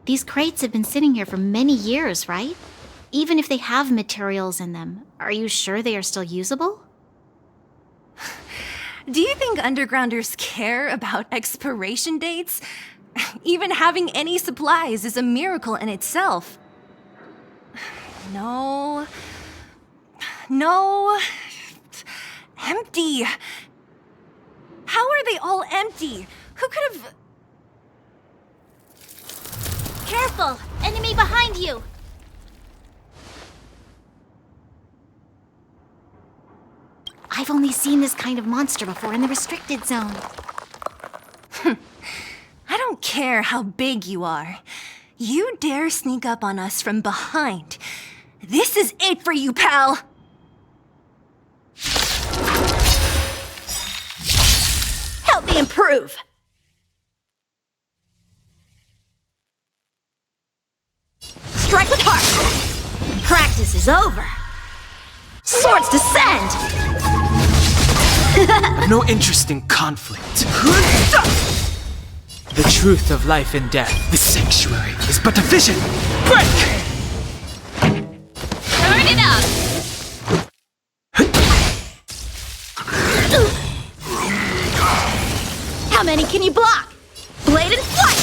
These crates have been sitting here for many years, right? Even if they have materials in them, are you sure they are still usable? Do you think undergrounders care about expiration dates? Even having any supplies is a miracle in itself. No. No. Empty. How are they all empty? Who could have... Careful! Enemy behind you! I've only seen this kind of monster before in the restricted zone. I don't care how big you are. You dare sneak up on us from behind. This is it for you, pal! Help me improve! Strike with heart! Practice is over! Swords descend! I've no interest in conflict. The truth of life and death. This sanctuary is but a vision. Break! Turn it up! How many can you block? Blade and flight!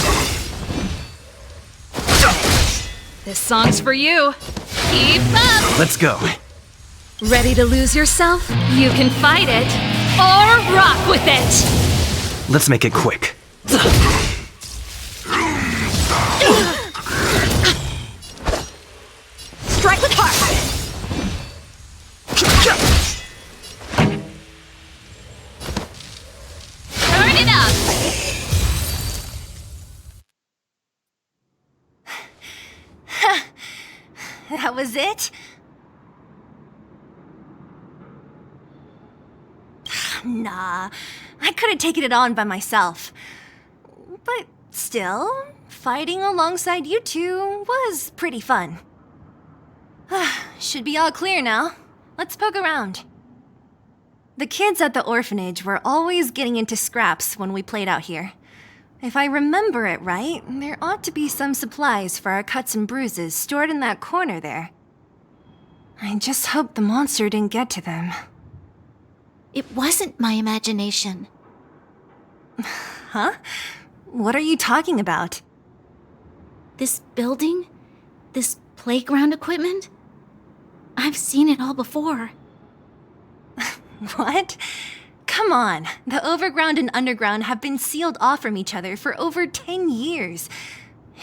This song's for you. Keep up! Let's go. Ready to lose yourself? You can fight it, or rock with it! Let's make it quick. Strike with heart! Turn it up! That was it? Nah, I could have taken it on by myself. But still, fighting alongside you two was pretty fun. Should be all clear now. Let's poke around. The kids at the orphanage were always getting into scraps when we played out here. If I remember it right, there ought to be some supplies for our cuts and bruises stored in that corner there. I just hope the monster didn't get to them. It wasn't my imagination. Huh? What are you talking about? This building? This playground equipment? I've seen it all before. What? Come on, the overground and underground have been sealed off from each other for over 10 years.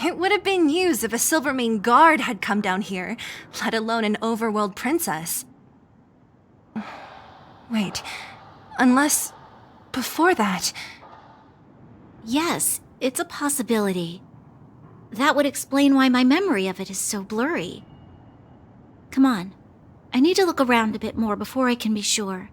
It would have been news if a Silvermane guard had come down here, let alone an overworld princess. Wait, unless... before that... Yes, it's a possibility. That would explain why my memory of it is so blurry. Come on, I need to look around a bit more before I can be sure.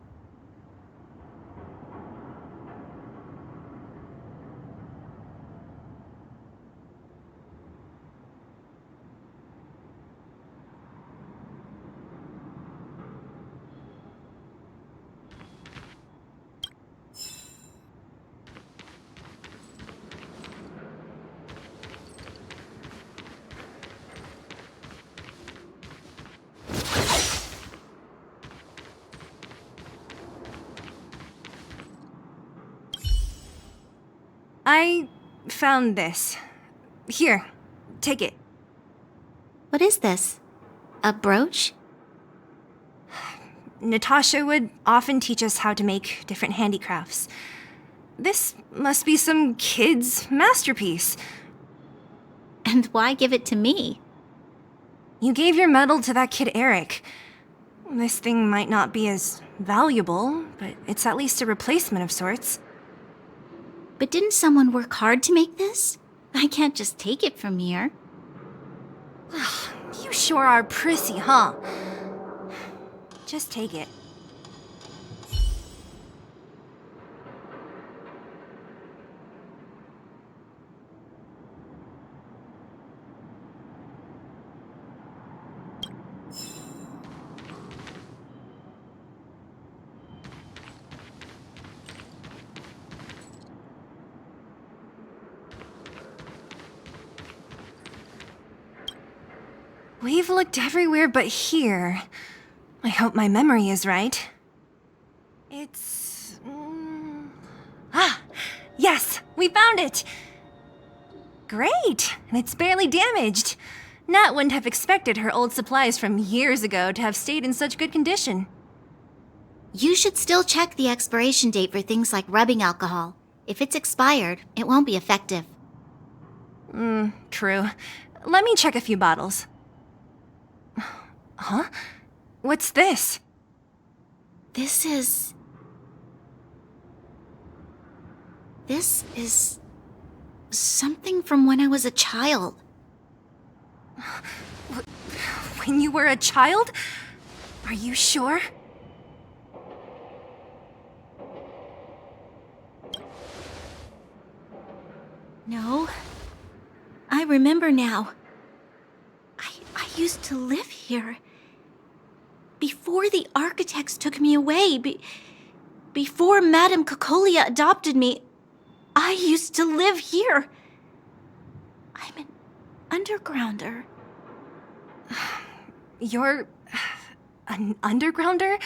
I found this. Here, take it. What is this? A brooch? Natasha would often teach us how to make different handicrafts. This must be some kid's masterpiece. And why give it to me? You gave your medal to that kid Eric. This thing might not be as valuable, but it's at least a replacement of sorts. But didn't someone work hard to make this? I can't just take it from here. You sure are prissy, huh? Just take it. We've looked everywhere but here. I hope my memory is right. It's... yes! We found it! Great! And it's barely damaged. Nat wouldn't have expected her old supplies from years ago to have stayed in such good condition. You should still check the expiration date for things like rubbing alcohol. If it's expired, it won't be effective. True. Let me check a few bottles. Huh? What's this? This is something from when I was a child. When you were a child? Are you sure? No. I remember now. I used to live here. Before the architects took me away, before Madame Cocolia adopted me, I used to live here. I'm an undergrounder. You're... an undergrounder?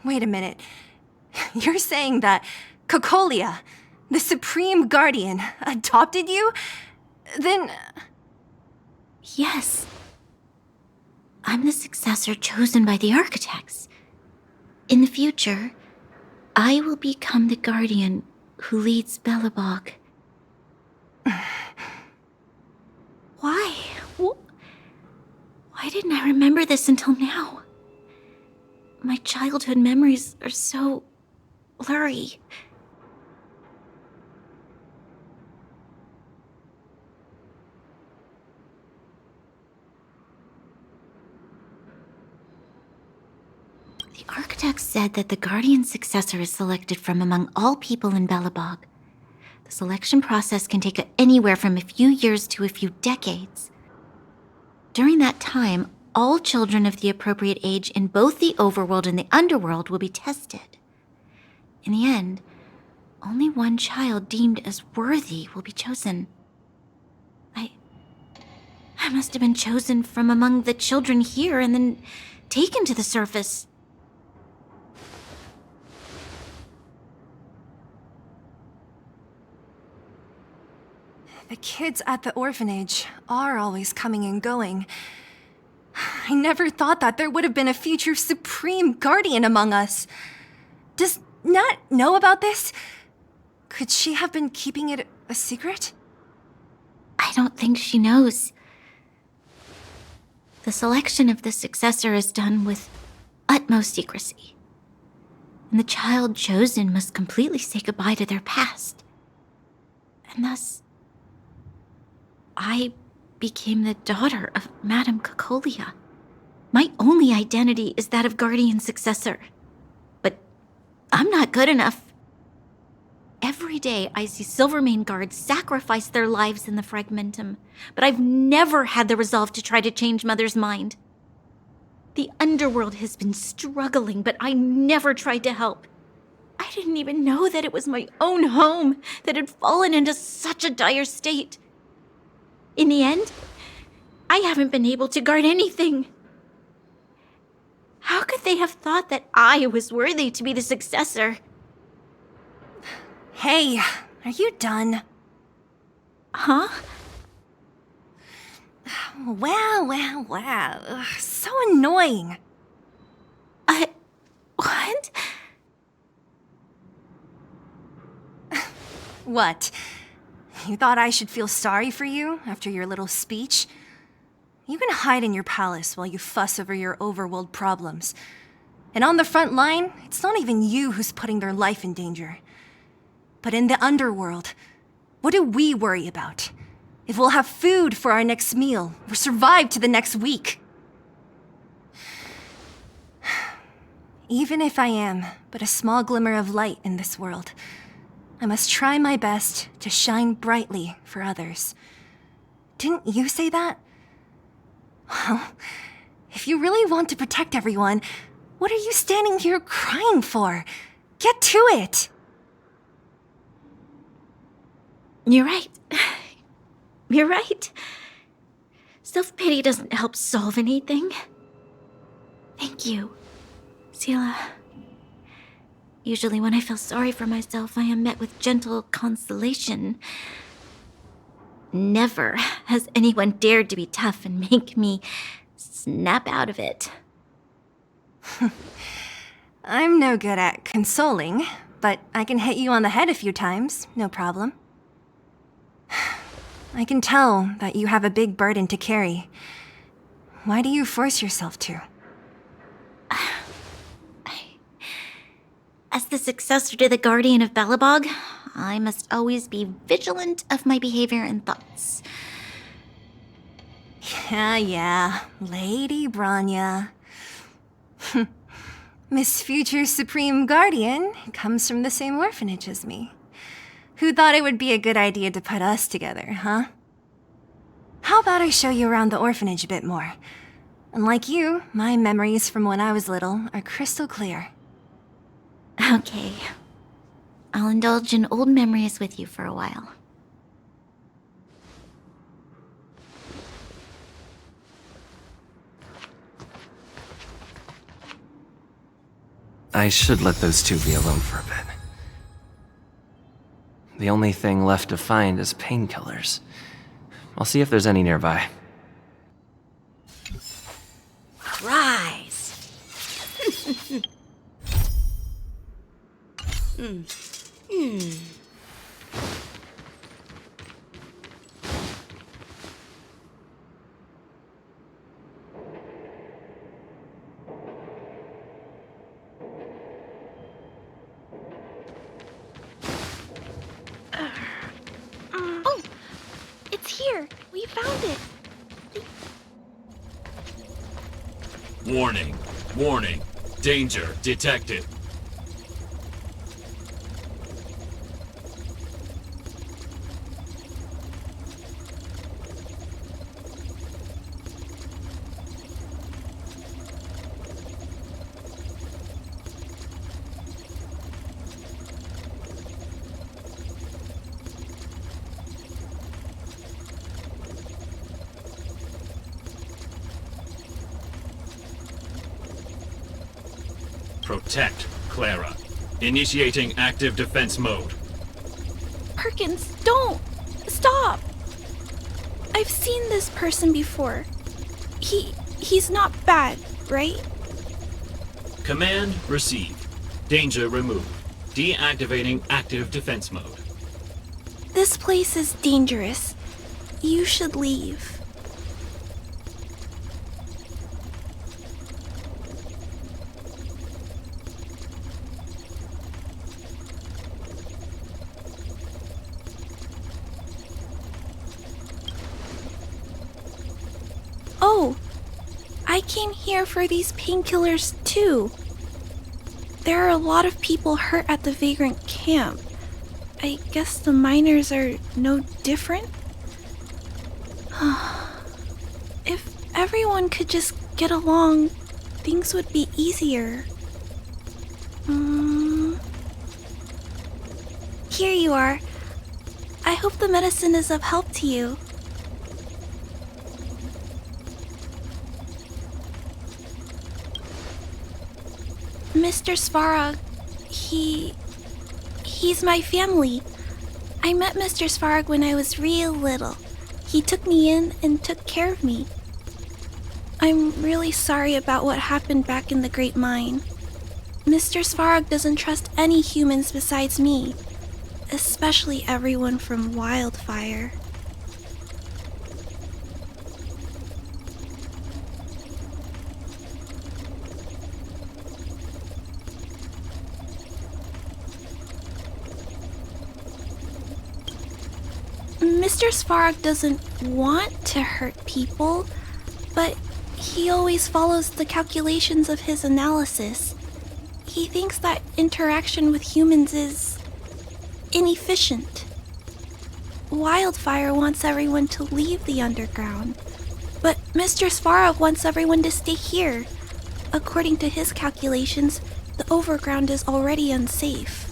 Wait a minute. You're saying that Cocolia, the Supreme Guardian, adopted you? Then... Yes. I'm the successor chosen by the architects. In the future, I will become the guardian who leads Belobog. Why? Why didn't I remember this until now? My childhood memories are so blurry. The architects said that the guardian's successor is selected from among all people in Belobog. The selection process can take anywhere from a few years to a few decades. During that time, all children of the appropriate age in both the overworld and the underworld will be tested. In the end, only one child deemed as worthy will be chosen. I must have been chosen from among the children here and then taken to the surface. The kids at the orphanage are always coming and going. I never thought that there would have been a future Supreme Guardian among us. Does Nat know about this? Could she have been keeping it a secret? I don't think she knows. The selection of the successor is done with utmost secrecy. And the child chosen must completely say goodbye to their past. And thus, I became the daughter of Madame Cocolia. My only identity is that of guardian successor. But I'm not good enough. Every day I see Silvermane guards sacrifice their lives in the Fragmentum, but I've never had the resolve to try to change Mother's mind. The underworld has been struggling, but I never tried to help. I didn't even know that it was my own home that had fallen into such a dire state. In the end, I haven't been able to guard anything. How could they have thought that I was worthy to be the successor? Hey, are you done? Huh? Wow. Ugh, so annoying. What? What? You thought I should feel sorry for you after your little speech? You can hide in your palace while you fuss over your overworld problems. And on the front line, it's not even you who's putting their life in danger. But in the underworld, what do we worry about? If we'll have food for our next meal, or survive to the next week. Even if I am but a small glimmer of light in this world, I must try my best to shine brightly for others. Didn't you say that? Well, if you really want to protect everyone, what are you standing here crying for? Get to it! You're right. You're right. Self-pity doesn't help solve anything. Thank you, Sela. Usually when I feel sorry for myself, I am met with gentle consolation. Never has anyone dared to be tough and make me snap out of it. I'm no good at consoling, but I can hit you on the head a few times, no problem. I can tell that you have a big burden to carry. Why do you force yourself to? As the successor to the Guardian of Balabog, I must always be vigilant of my behavior and thoughts. Yeah, Lady Branya. Miss Future Supreme Guardian comes from the same orphanage as me. Who thought it would be a good idea to put us together, huh? How about I show you around the orphanage a bit more? Unlike you, my memories from when I was little are crystal clear. Okay. I'll indulge in old memories with you for a while. I should let those two be alone for a bit. The only thing left to find is painkillers. I'll see if there's any nearby. Rise! Oh! It's here! We found it! Warning. Warning. Danger detected. Protect Clara. Initiating active defense mode. Perkins, don't! Stop! I've seen this person before. He's not bad, right? Command received. Danger removed. Deactivating active defense mode. This place is dangerous. You should leave. Oh, I came here for these painkillers too. There are a lot of people hurt at the Vagrant camp. I guess the miners are no different? If everyone could just get along, things would be easier. Here you are. I hope the medicine is of help to you. Mr. Svarog, he's my family. I met Mr. Svarog when I was real little. He took me in and took care of me. I'm really sorry about what happened back in the Great Mine. Mr. Svarog doesn't trust any humans besides me, especially everyone from Wildfire. Mr. Svarog doesn't want to hurt people, but he always follows the calculations of his analysis. He thinks that interaction with humans is inefficient. Wildfire wants everyone to leave the underground, but Mr. Svarog wants everyone to stay here. According to his calculations, the overground is already unsafe.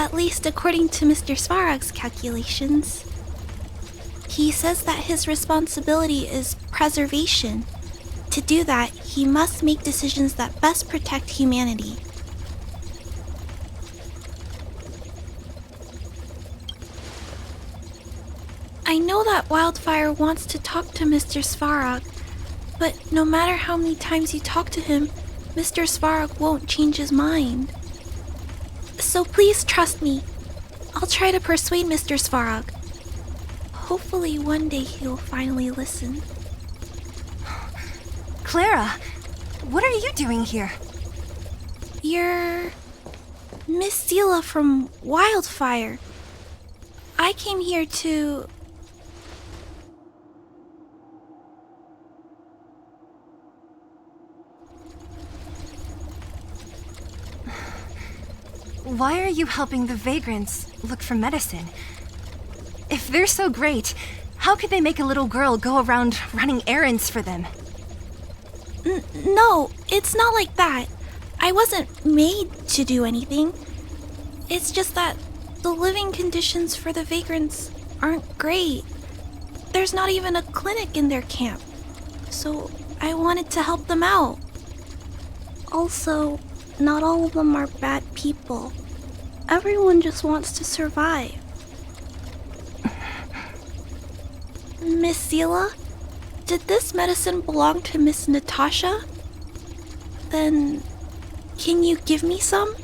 At least according to Mr. Svarog's calculations. He says that his responsibility is preservation. To do that, he must make decisions that best protect humanity. I know that Wildfire wants to talk to Mr. Svarog, but no matter how many times you talk to him, Mr. Svarog won't change his mind. So please trust me. I'll try to persuade Mr. Svarog. Hopefully one day he'll finally listen. Clara, what are you doing here? You're Miss Sela from Wildfire. I came here to... Why are you helping the vagrants look for medicine? If they're so great, how could they make a little girl go around running errands for them? No, it's not like that. I wasn't made to do anything. It's just that the living conditions for the vagrants aren't great. There's not even a clinic in their camp. So I wanted to help them out. Also, not all of them are bad people. Everyone just wants to survive. Miss Sela, did this medicine belong to Miss Natasha? Then, can you give me some?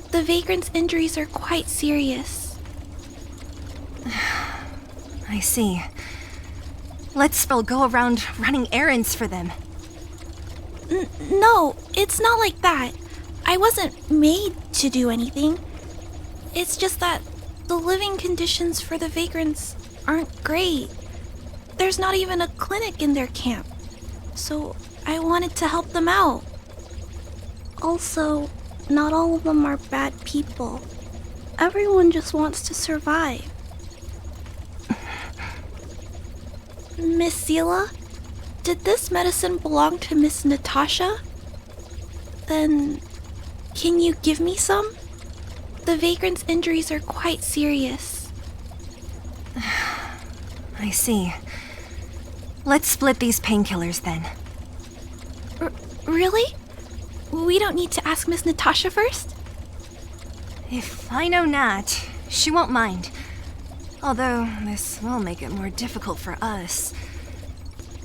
The vagrants' injuries are quite serious. I see. Let's all go around running errands for them. No, it's not like that. I wasn't made to do anything. It's just that the living conditions for the vagrants aren't great. There's not even a clinic in their camp. So I wanted to help them out. Also, not all of them are bad people. Everyone just wants to survive. Miss Sela, did this medicine belong to Miss Natasha? Then, can you give me some? The vagrants' injuries are quite serious. I see. Let's split these painkillers then. Really? We don't need to ask Miss Natasha first? If I know Nat, she won't mind. Although, this will make it more difficult for us.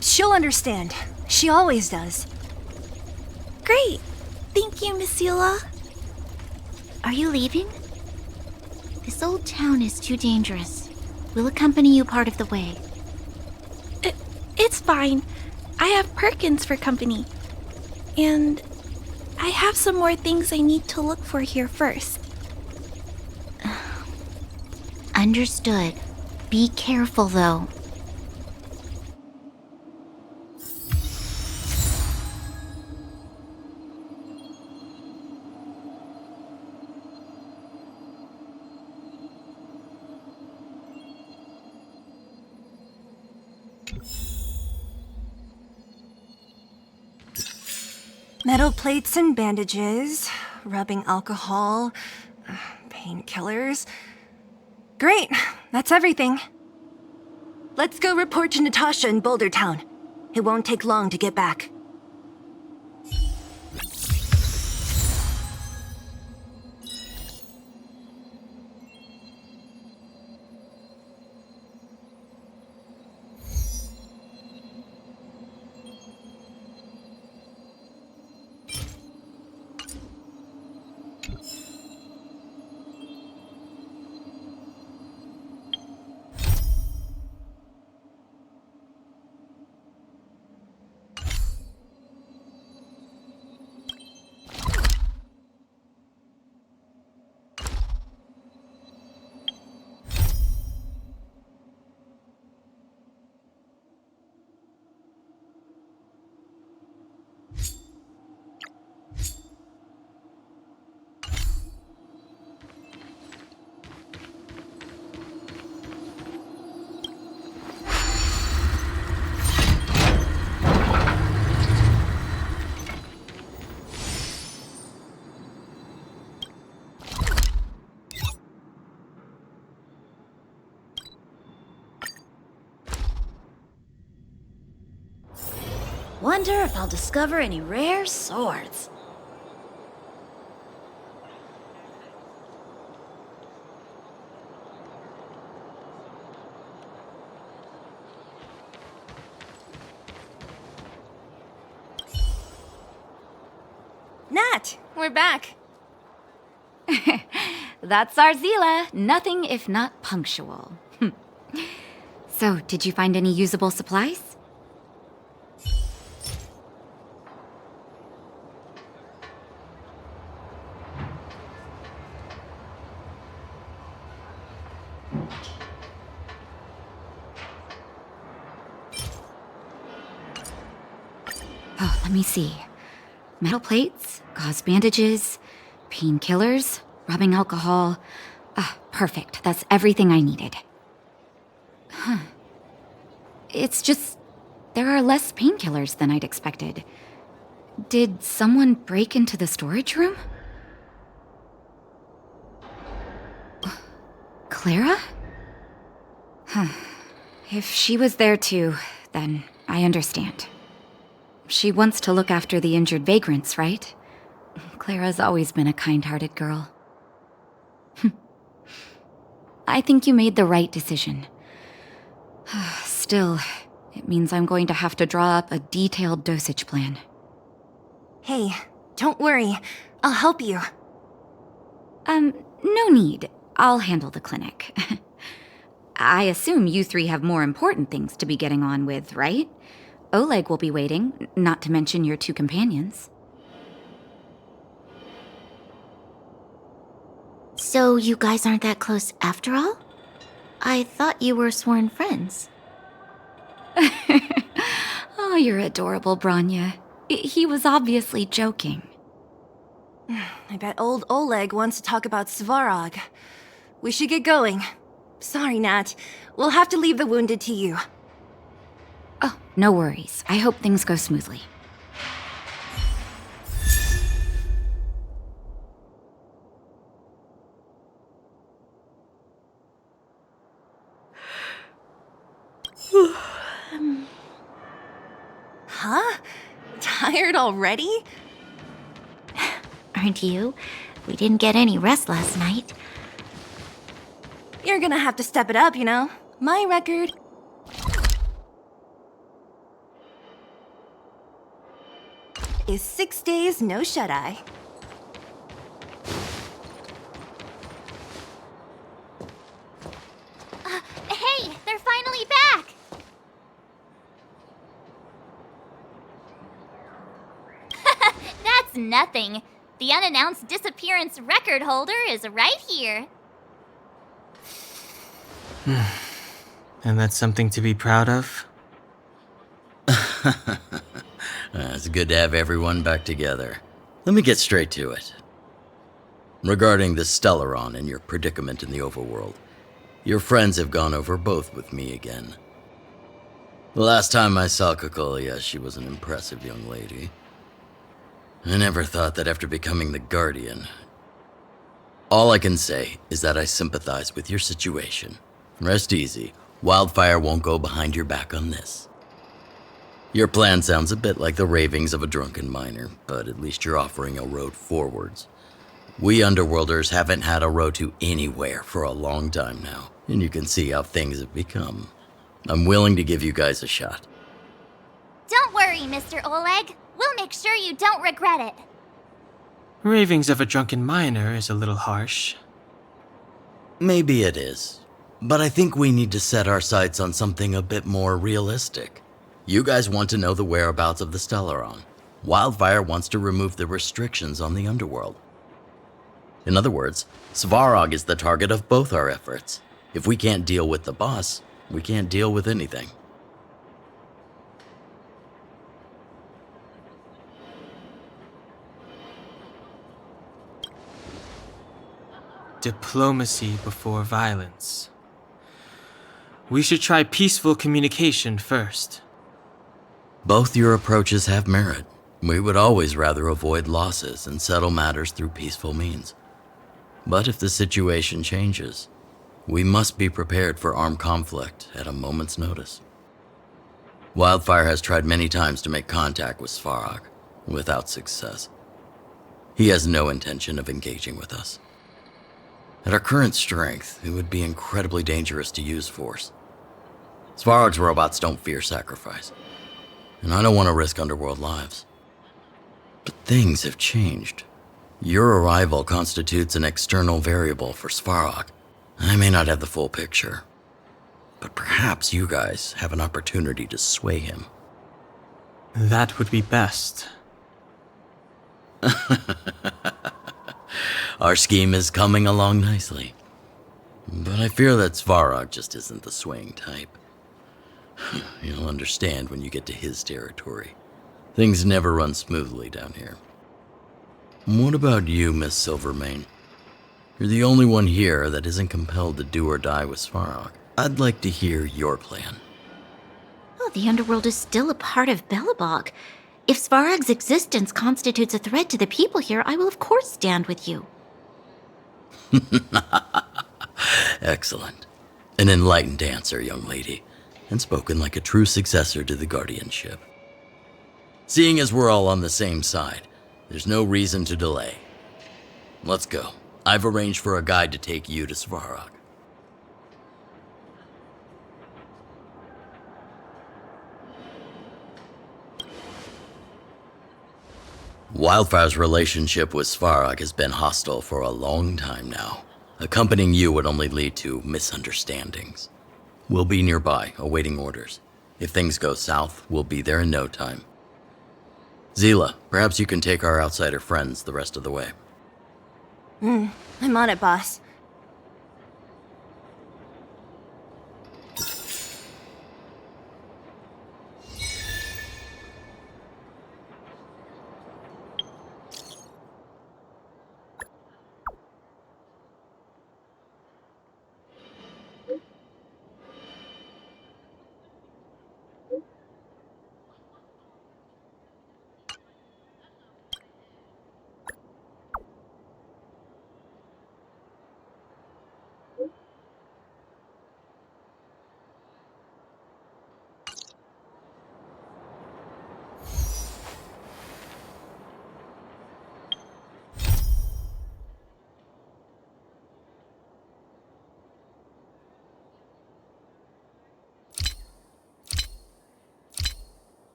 She'll understand. She always does. Great! Thank you, Miss Sela. Are you leaving? This old town is too dangerous. We'll accompany you part of the way. It's fine. I have Perkins for company. And I have some more things I need to look for here first. Understood. Be careful, though. Metal plates and bandages, rubbing alcohol, painkillers. Great, that's everything. Let's go report to Natasha in Boulder Town. It won't take long to get back. Wonder if I'll discover any rare swords. Nat, we're back. That's our Zila. Nothing if not punctual. So, did you find any usable supplies? Oh, let me see. Metal plates, gauze bandages, painkillers, rubbing alcohol. Ah, perfect. That's everything I needed. Huh. It's just, there are less painkillers than I'd expected. Did someone break into the storage room? Clara? Huh. If she was there too, then I understand. She wants to look after the injured vagrants, right? Clara's always been a kind-hearted girl. I think you made the right decision. Still, it means I'm going to have to draw up a detailed dosage plan. Hey, don't worry. I'll help you. No need. I'll handle the clinic. I assume you three have more important things to be getting on with, right? Oleg will be waiting, not to mention your two companions. So you guys aren't that close after all? I thought you were sworn friends. Oh, you're adorable, Branya. He was obviously joking. I bet old Oleg wants to talk about Svarog. We should get going. Sorry, Nat. We'll have to leave the wounded to you. Oh, no worries. I hope things go smoothly. Huh? Tired already? Aren't you? We didn't get any rest last night. You're gonna have to step it up, you know? My record is 6 days, no shut-eye. Hey, they're finally back! That's nothing. The unannounced disappearance record holder is right here. And that's something to be proud of? It's good to have everyone back together. Let me get straight to it. Regarding the Stellaron and your predicament in the overworld, your friends have gone over both with me again. The last time I saw Cocolia, she was an impressive young lady. I never thought that after becoming the Guardian. All I can say is that I sympathize with your situation. Rest easy. Wildfire won't go behind your back on this. Your plan sounds a bit like the ravings of a drunken miner, but at least you're offering a road forwards. We Underworlders haven't had a road to anywhere for a long time now, and you can see how things have become. I'm willing to give you guys a shot. Don't worry, Mr. Oleg. We'll make sure you don't regret it. Ravings of a drunken miner is a little harsh. Maybe it is, but I think we need to set our sights on something a bit more realistic. You guys want to know the whereabouts of the Stellaron. Wildfire wants to remove the restrictions on the Underworld. In other words, Svarog is the target of both our efforts. If we can't deal with the boss, we can't deal with anything. Diplomacy before violence. We should try peaceful communication first. Both your approaches have merit. We would always rather avoid losses and settle matters through peaceful means. But if the situation changes, we must be prepared for armed conflict at a moment's notice. Wildfire has tried many times to make contact with Svarog, without success. He has no intention of engaging with us. At our current strength, it would be incredibly dangerous to use force. Svarog's robots don't fear sacrifice, and I don't want to risk underworld lives. But things have changed. Your arrival constitutes an external variable for Svarog. I may not have the full picture, but perhaps you guys have an opportunity to sway him. That would be best. Our scheme is coming along nicely. But I fear that Svarog just isn't the swaying type. You'll understand when you get to his territory. Things never run smoothly down here. What about you, Miss Silvermane? You're the only one here that isn't compelled to do or die with Svarog. I'd like to hear your plan. Oh, the underworld is still a part of Belobog. If Svarog's existence constitutes a threat to the people here, I will of course stand with you. Excellent. An enlightened answer, young lady, and spoken like a true successor to the guardianship. Seeing as we're all on the same side, there's no reason to delay. Let's go. I've arranged for a guide to take you to Svarog. Wildfire's relationship with Svarog has been hostile for a long time now. Accompanying you would only lead to misunderstandings. We'll be nearby, awaiting orders. If things go south, we'll be there in no time. Zila, perhaps you can take our outsider friends the rest of the way. I'm on it, boss.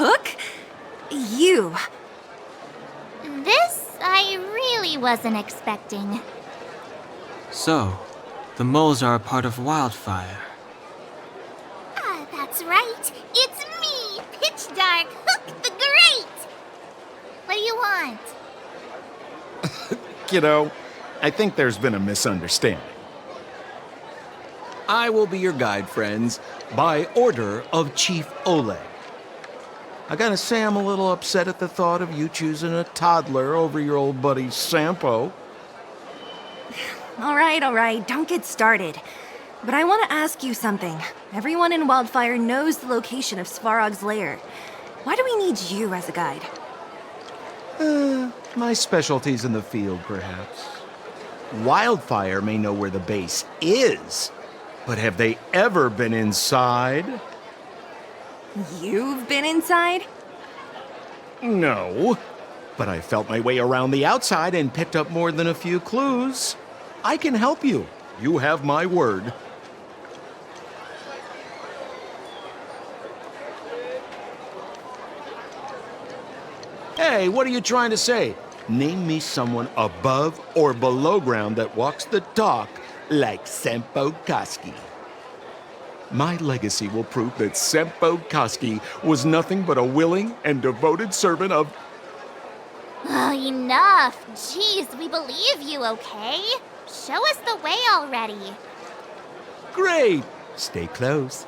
Hook? You. This I really wasn't expecting. So, the moles are a part of Wildfire. Ah, that's right. It's me, Pitch Dark Hook the Great. What do you want? Kiddo, I think there's been a misunderstanding. I will be your guide, friends, by order of Chief Oleg. I gotta say I'm a little upset at the thought of you choosing a toddler over your old buddy Sampo. All right, don't get started. But I want to ask you something. Everyone in Wildfire knows the location of Svarog's lair. Why do we need you as a guide? My specialty's in the field, perhaps. Wildfire may know where the base is, but have they ever been inside? You've been inside? No, but I felt my way around the outside and picked up more than a few clues. I can help you. You have my word. Hey, what are you trying to say? Name me someone above or below ground that walks the talk like Sempo Koski. My legacy will prove that Sempo Koski was nothing but a willing and devoted servant of... Oh, enough. Jeez, we believe you, okay? Show us the way already. Great! Stay close.